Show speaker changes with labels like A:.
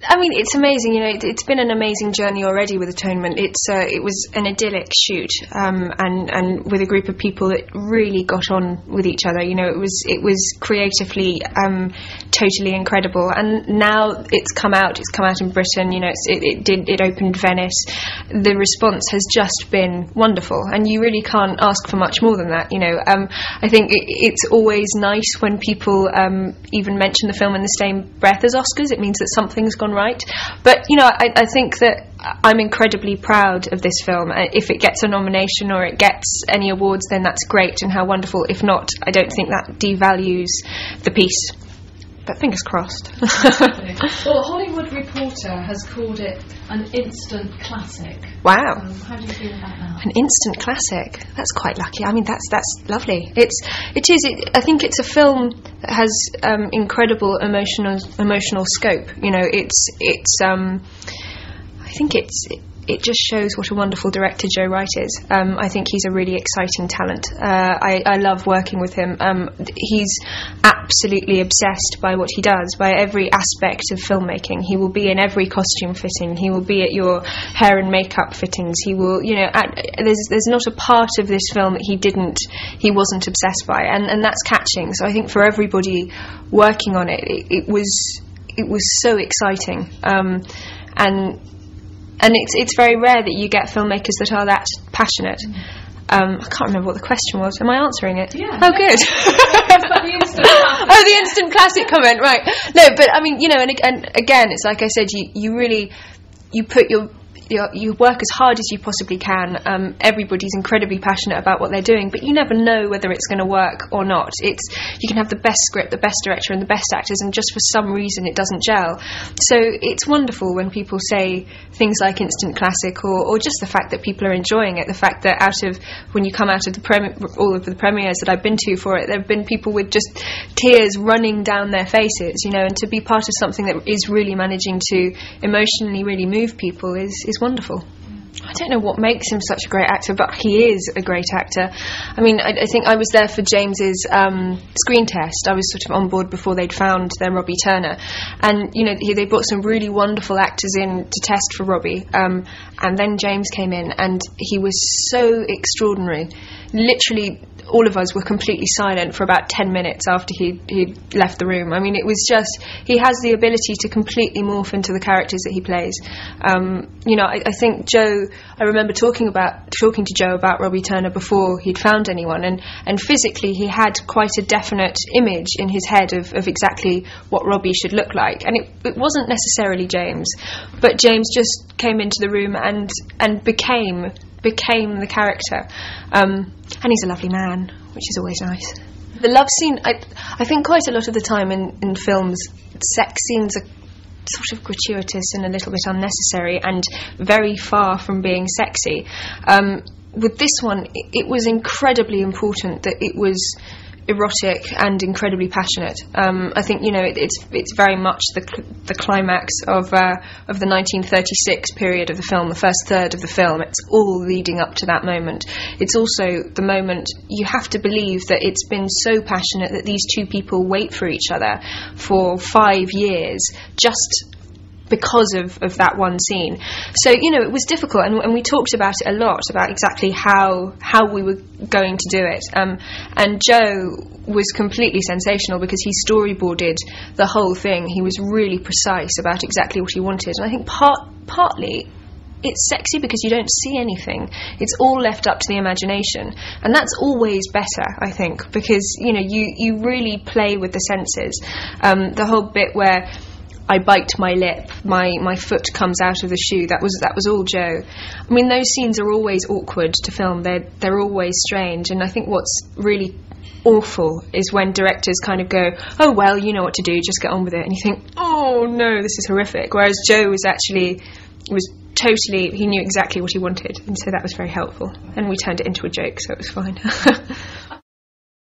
A: I mean, it's amazing. It's been an amazing journey already with Atonement. It was an idyllic shoot, and with a group of people that really got on with each other. It was creatively totally incredible. And now it's come out. It's come out in Britain. It opened Venice. The response has just been wonderful, and you really can't ask for much more than that. I think it's always nice when people even mention the film in the same breath as Oscars. It means that something's gone right. But I think that I'm incredibly proud of this film. If it gets a nomination or it gets any awards, then that's great, and how wonderful. If not, I don't think that devalues the piece. But fingers crossed.
B: Well, Hollywood Reporter has called it an instant classic.
A: Wow.
B: How do you feel about that?
A: An instant classic. That's quite lucky. I mean, that's lovely. It is. I think it's a film that has incredible emotional scope. I think it just shows what a wonderful director Joe Wright is. I think he's a really exciting talent. I love working with him. He's absolutely obsessed by what he does, by every aspect of filmmaking. He will be in every costume fitting. He will be at your hair and makeup fittings. He will, there's not a part of this film that he wasn't obsessed by, and that's catching. So I think for everybody working on it, it was so exciting. And it's very rare that you get filmmakers that are that passionate. I can't remember what the question was. Am I answering it?
B: Yeah.
A: Oh, good. The instant classic comment, right. No, but I mean, and again, it's like I said, you really put you work as hard as you possibly can. Everybody's incredibly passionate about what they're doing, but you never know whether it's going to work or not. You can have the best script, the best director, and the best actors, and just for some reason it doesn't gel. So it's wonderful when people say things like instant classic, or just the fact that people are enjoying it. The fact that when you come out of all of the premieres that I've been to for it, there have been people with just tears running down their faces, and to be part of something that is really managing to emotionally really move people is wonderful. I don't know what makes him such a great actor, but he is a great actor. I mean, I think I was there for James's screen test. I was sort of on board before they'd found their Robbie Turner, and they brought some really wonderful actors in to test for Robbie, and then James came in, and he was so extraordinary. Literally, all of us were completely silent for about 10 minutes after he'd left the room. I mean, it was just, he has the ability to completely morph into the characters that he plays. I think I remember talking to Joe about Robbie Turner before he'd found anyone, and physically he had quite a definite image in his head of exactly what Robbie should look like, and it wasn't necessarily James, but James just came into the room and became the character, and he's a lovely man, which is always nice. The love scene, I think quite a lot of the time in films, sex scenes are sort of gratuitous and a little bit unnecessary and very far from being sexy. With this one, it was incredibly important that it was erotic and incredibly passionate. I think it's very much the climax of the 1936 period of the film, the first third of the film. It's all leading up to that moment. It's also the moment you have to believe that it's been so passionate that these two people wait for each other for 5 years just because of that one scene. So it was difficult, and we talked about it a lot, about exactly how we were going to do it, and Joe was completely sensational because he storyboarded the whole thing. He was really precise about exactly what he wanted, and I think partly it's sexy because you don't see anything. It's all left up to the imagination, and that's always better, I think, because you really play with the senses. The whole bit where I bite my lip, my foot comes out of the shoe, that was all Joe. I mean, those scenes are always awkward to film. They're always strange, and I think what's really awful is when directors kind of go, oh well, you know what to do, just get on with it, and you think, oh no, this is horrific. Whereas Joe he knew exactly what he wanted, and so that was very helpful, and we turned it into a joke, so it was fine.